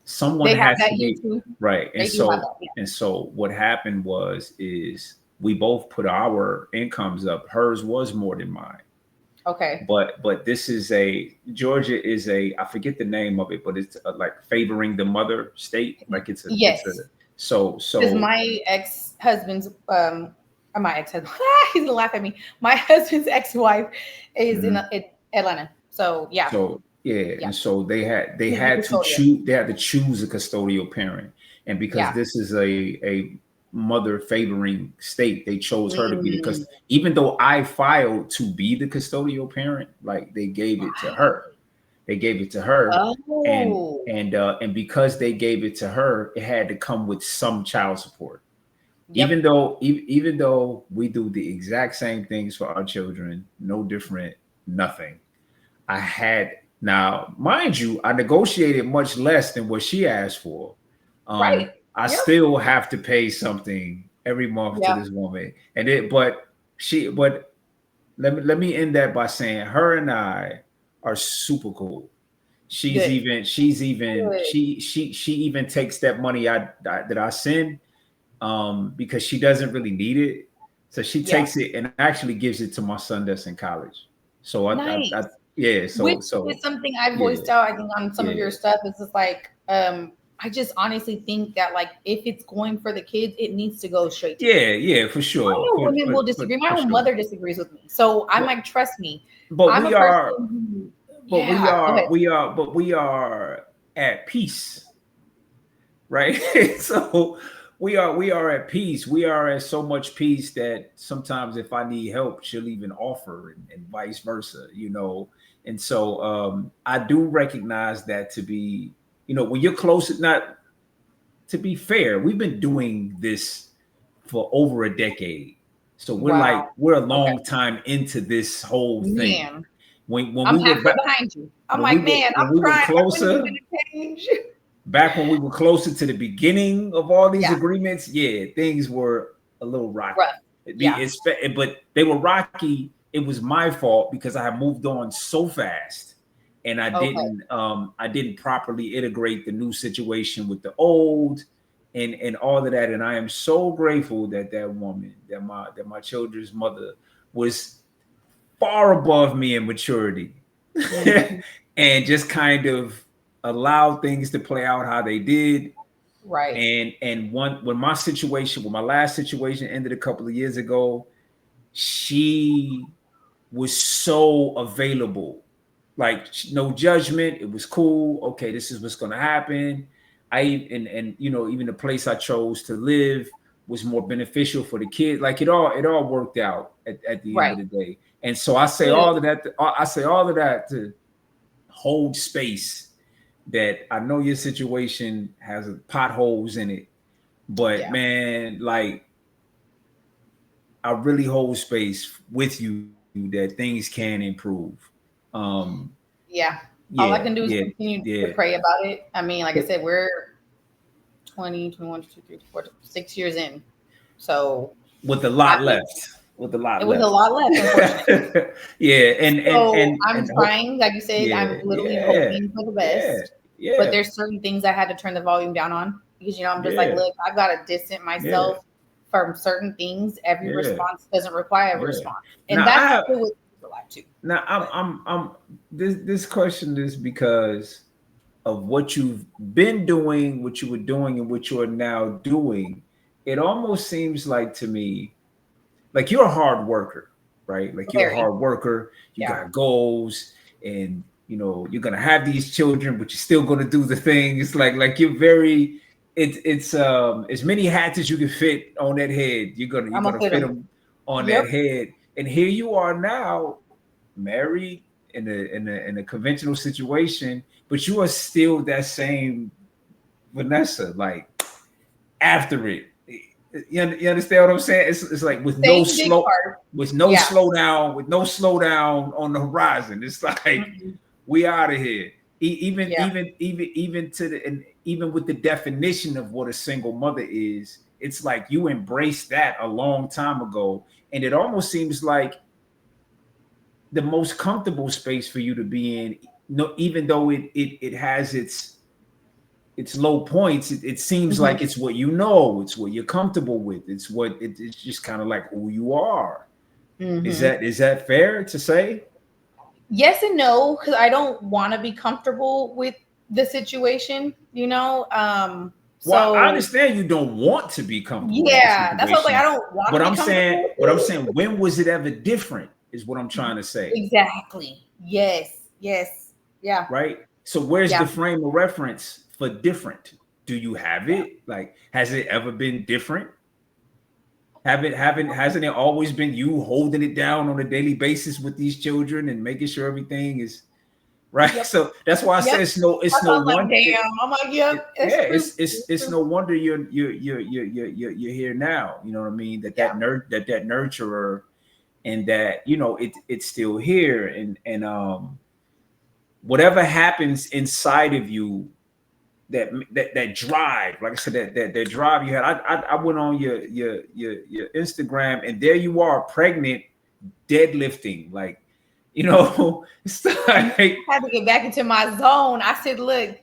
Someone has to be right, and so what happened is we both put our incomes up. Hers was more than mine. Okay, but this is Georgia is I forget the name of it, but it's like favoring the mother state. Like it's so because my ex-husband's my ex-husband he's gonna laugh at me. My husband's ex-wife is in Atlanta. So yeah. And so they had to choose a custodial parent, and because this is a mother favoring state, they chose her to be because even though I filed to be the custodial parent, like they gave it to her. And because they gave it to her, it had to come with some child support. Even though we do the exact same things for our children, no different, nothing. Now, mind you, I negotiated much less than what she asked for. I still have to pay something every month to this woman, but let me end that by saying her and I are super cool. She even takes that money that I send. because she doesn't really need it. So she Yeah. takes it and actually gives it to my son that's in college. So Nice. yeah. Which So is something I yeah, voiced out, I think, on some of your yeah, stuff. It's just like, I just honestly think that, like, if it's going for the kids, it needs to go straight to yeah, yeah, for I sure. know women will disagree. My For own sure. mother disagrees with me. So I'm But like, trust me. but I'm a we person are who, but yeah, go ahead. we are at peace, right? So we are at peace. We are at so much peace that sometimes if I need help, she'll even offer, and vice versa, you know. And so I do recognize that to be, you know, when you're close, not to be fair, we've been doing this for over a decade. So Wow. we're a Okay. long time into this whole thing. Man, When I'm we were halfway back, behind you. I'm like, man, I'm when we were trying. When is it closer, going to change? back when we were closer to the beginning of all these Yeah. agreements, yeah, things were a little rocky. Rough. Yeah. But they were rocky. It was my fault because I had moved on so fast, and Okay. I didn't properly integrate the new situation with the old, and all of that. And I am so grateful that that woman, that my children's mother, was far above me in maturity, Mhm. and just kind of allowed things to play out how they did. Right. And when my last situation ended a couple of years ago, she was so available, like no judgment. It was cool. Okay, this is what's going to happen. And you know, even the place I chose to live was more beneficial for the kids. Like it all worked out at the end Right. of the day. And so I say Good. all of that. I say all of that to hold space, that I know your situation has potholes in it, but Yeah. man, like I really hold space with you that things can improve. Um, Yeah. All yeah, I can do is yeah, continue yeah. to pray about it. I mean, like I said, we're 20, 21, 22, 23, 24, 6 years in. So With a I lot mean, left. With a lot it was a left. lot left, unfortunately. Yeah, So I'm and trying, like you said, yeah, I'm literally yeah, hoping for the yeah, best. But yeah, there's certain things I had to turn the volume down on because, I'm just like, yeah, look, I've got to distance yeah, myself from certain things. Every yeah, response doesn't require a yeah. response. And Now that's still with a lot too. now But I'm this question is because of what you've been doing, what you were doing, and what you are now doing. It almost seems like to me, like you're a hard worker, right? Like you're a very, hard worker. You yeah. got goals, and you know you're gonna have these children, but you're still gonna do the thing. It's like you're very. It's as many hats as you can fit on that head. You're I'm going gonna to fit fit them. them on that Yep. head. And here you are now, married in a conventional situation, but you are still that same Vanessa, like after it. You understand what I'm saying? It's like Same big part. Yeah. with no slowdown on the horizon. It's like Mhm. we out of here. Yeah. Even to the, and even with the definition of what a single mother is, it's like you embraced that a long time ago, and it almost seems like the most comfortable space for you to be in. No, even though it has its low points, it seems Mhm. like it's what you know, it's what you're comfortable with, it's just kind of like who you are. Mhm. Is that fair to say? Yes and no, because I don't want to be comfortable with the situation. Well, I So understand you don't want to be comfortable with the yeah, that's what I was like. I situation, don't want to be comfortable. but I'm saying, when was it ever different? Is what I'm trying to say, Exactly. Yes. Yes. Yeah. right? So where's Yeah. the frame of reference for different? Do you have Yeah. it? Like, has it ever been different? Haven't hasn't it always been you holding it down on a daily basis with these children and making sure everything is right? Yep. So that's why I Yep. say it's That's no why I was like, one. damn. I'm like, yep, that's Yeah, true. That's it's true. no wonder you're here now. You know what I mean? Yeah. That nurturer, and that it's still here, and whatever happens inside of you, that drive, like I said, that drive you had. I went on your Instagram, and there you are, pregnant, deadlifting, like it's I like had to get back into my zone. I said, look,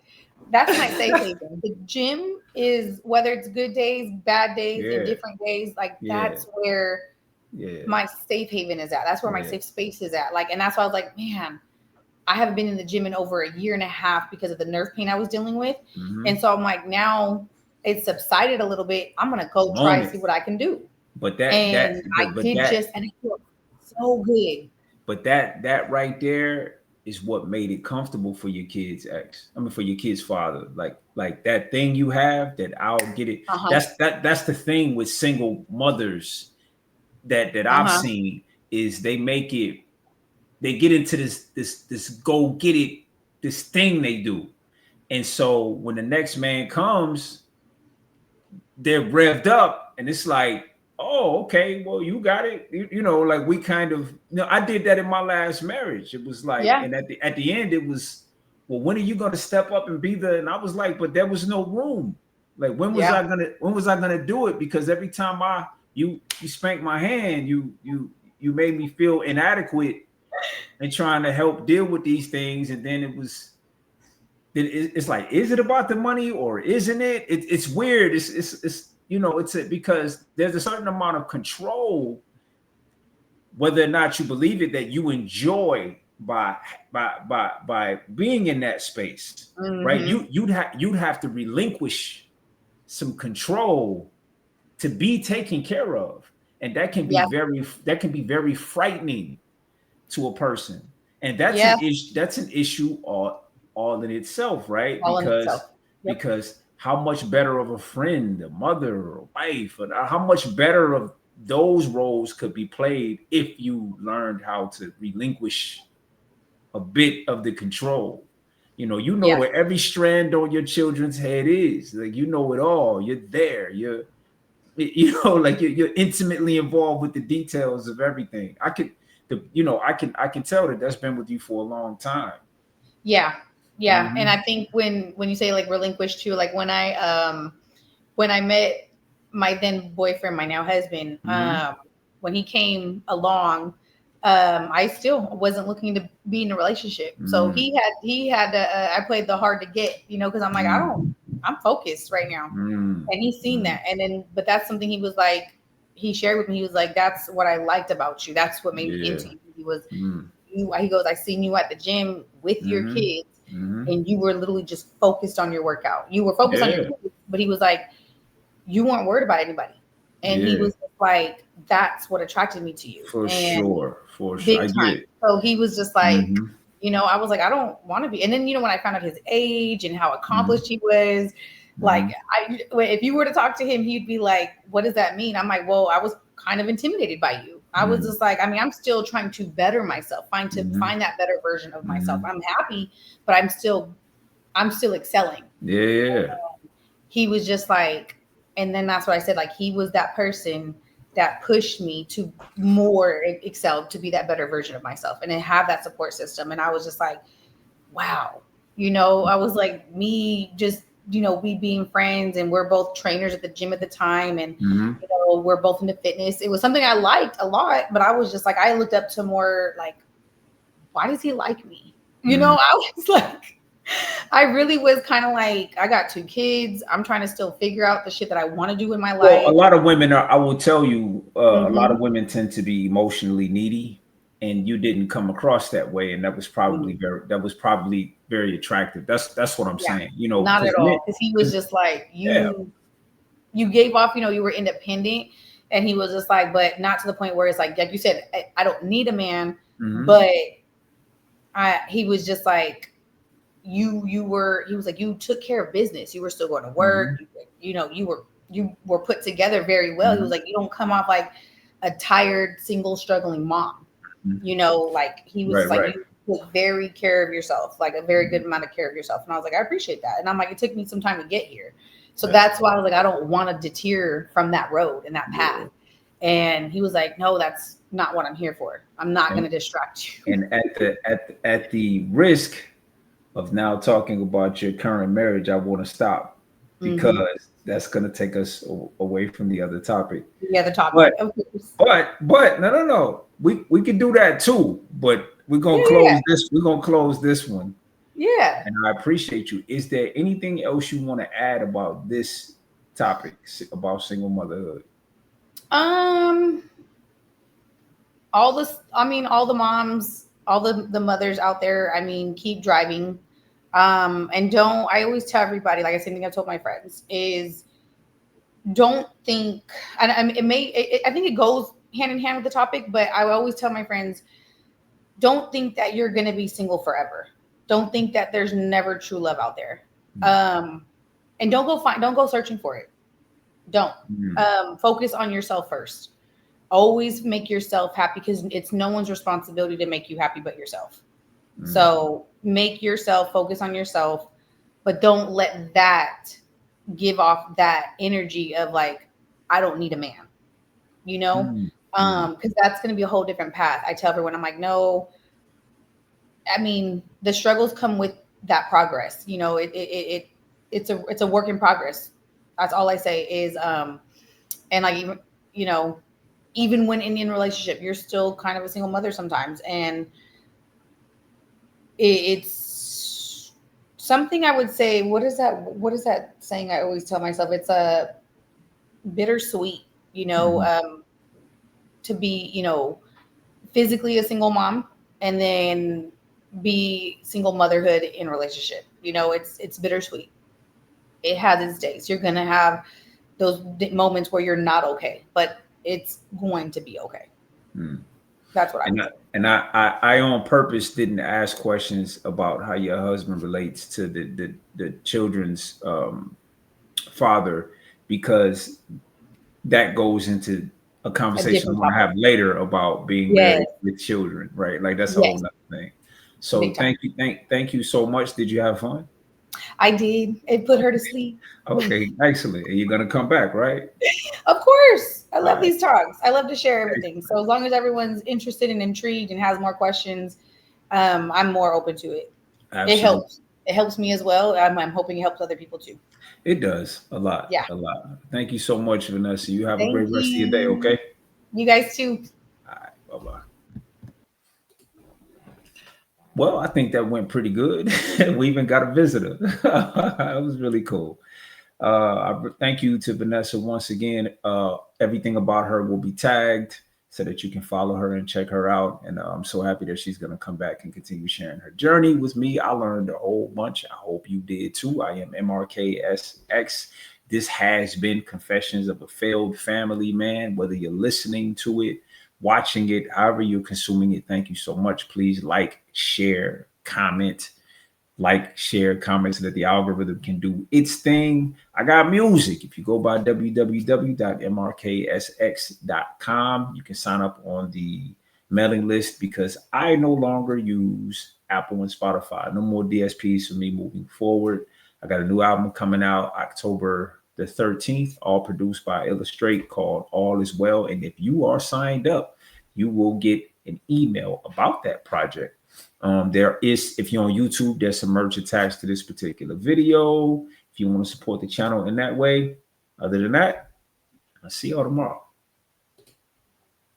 That's my safe haven. The gym is, whether it's good days, bad days, Yeah. and different days, like Yeah. that's where Yeah. my safe haven is at. That's where my Yeah. safe space is at. Like, and that's why I was like, man, I haven't been in the gym in over a year and a half because of the nerve pain I was dealing with. Mhm. And so I'm like, now it's subsided a little bit. I'm gonna go try and see what I can do. But And I did just, and it felt so good. But that right there is what made it comfortable for your kid's ex. I mean, for your kid's father. Like that thing you have that I'll get it. Uh-huh. That's the thing with single mothers that I've seen is they get into this go get it, this thing they do. And so when the next man comes, they're revved up and it's like, oh, okay, well, you got it. You know, like we kind of, I did that in my last marriage. It was like, and at the end, it was, well, when are you going to step up and be the, and I was like, but there was no room. Like, when was I gonna do it? Because every time you spanked my hand, you made me feel inadequate and trying to help deal with these things. And then it's like, is it about the money or isn't it? It's weird. It's because there's a certain amount of control, whether or not you believe it, that you enjoy by being in that space, right? You'd have to relinquish some control to be taken care of, and that can be very frightening to a person, and that's an issue all in itself, right? Because how much better of a friend, a mother, or a wife, or how much better of those roles could be played if you learned how to relinquish a bit of the control. Where every strand on your children's head is. Like, it all. You're there. You're intimately involved with the details of everything. I can tell that that's been with you for a long time. Yeah. And I think when you say like relinquish too, like when I met my then boyfriend, my now husband, when he came along, I still wasn't looking to be in a relationship. So he had to, I played the hard to get, because I'm like, I'm focused right now. And he's seen that. And then, but that's something he was like, he shared with me. He was like, that's what I liked about you. That's what made me into you. He was, he goes, I seen you at the gym with your kids and you were literally just focused on your workout. You were focused on your kids, but he was like, you weren't worried about anybody. And he was just like, that's what attracted me to you. For sure. Big time. So he was just like, I was like, I don't want to be. And then, when I found out his age and how accomplished he was, like, if you were to talk to him, he'd be like, what does that mean? I'm like, well, I was kind of intimidated by you. I was just like, I'm still trying to better myself, find that better version of myself. I'm happy, but I'm still excelling. Yeah. He was just like, and then that's what I said, like, he was that person that pushed me to more excel, to be that better version of myself and then have that support system. And I was just like, wow, I was like, me just, we being friends, and we're both trainers at the gym at the time. And, we're both into fitness. It was something I liked a lot, but I was just like, I looked up to more like, why does he like me? I was like, I really was kind of like, I got 2 kids. I'm trying to still figure out the shit that I want to do in my life. Well, a lot of women I will tell you, a lot of women tend to be emotionally needy, and you didn't come across that way. And that was probably very attractive. That's what I'm saying. Not at all. Because he was just like, you gave off, you were independent, and he was just like, but not to the point where it's like you said, I don't need a man, but he was just like, he was like, you took care of business. You were still going to work. You were put together very well. He was like, you don't come off like a tired, single, struggling mom. Like he was like, you took very care of yourself, like a very good amount of care of yourself. And I was like, I appreciate that. And I'm like, it took me some time to get here. So that's why I was like, I don't want to deter from that road and that path. And he was like, no, that's not what I'm here for. I'm not going to distract you. And at the risk of now talking about your current marriage, I want to stop because that's going to take us away from the other topic. But no. We can do that too. But we're gonna close this. We're gonna close this one Yeah. And I appreciate you. Is there anything else you want to add about this topic about single motherhood? All the moms, all the mothers out there, I mean, keep driving. And don't, I always tell everybody, like I same thing I told my friends, is don't think, and I think it goes hand in hand with the topic, but I always tell my friends, don't think that you're going to be single forever. Don't think that there's never true love out there. And don't go searching for it. Don't. Focus on yourself first. Always make yourself happy, because it's no one's responsibility to make you happy but yourself. So make yourself, focus on yourself, but don't let that give off that energy of like, I don't need a man, because that's going to be a whole different path. I tell everyone, I'm like, no, I mean, the struggles come with that progress. It's a work in progress. That's all I say is, and like, even when in a relationship, you're still kind of a single mother sometimes. And it's something I would say, what is that saying I always tell myself? It's a bittersweet, to be, physically a single mom and then be single motherhood in relationship. It's bittersweet. It has its days. You're going to have those moments where you're not okay, but it's going to be okay. That's what I mean. And I on purpose didn't ask questions about how your husband relates to the children's father, because that goes into a conversation I want to have later about being married with children, right? Like that's a whole nother thing. So thank you so much. Did you have fun? I did. It put her to sleep. Okay, excellent. And you're gonna come back, right? Of course. I love these talks. I love to share everything. So as long as everyone's interested and intrigued and has more questions, I'm more open to it. Absolutely. It helps. It helps me as well. I'm hoping it helps other people too. It does a lot. Yeah. A lot. Thank you so much, Vanessa. You have a great rest of your day, okay? You guys too. All right. Bye-bye. Well, I think that went pretty good. We even got a visitor. It was really cool. Thank you to Vanessa once again. Everything about her will be tagged so that you can follow her and check her out. And I'm so happy that she's going to come back and continue sharing her journey with me. I learned a whole bunch. I hope you did too. I am MRK SX. This has been Confessions of a Failed Family Man. Whether you're listening to it, watching it, however you're consuming it, thank you so much. Please like, share, comment. Like, share, comment so that the algorithm can do its thing. I got music. If you go by www.mrksx.com, you can sign up on the mailing list, because I no longer use Apple and Spotify. No more DSPs for me moving forward. I got a new album coming out October the 13th, all produced by Illustrate, called All Is Well. And if you are signed up, you will get an email about that project. There is, if you're on YouTube, there's some merch attached to this particular video if you want to support the channel in that way. Other than that, I'll see y'all tomorrow.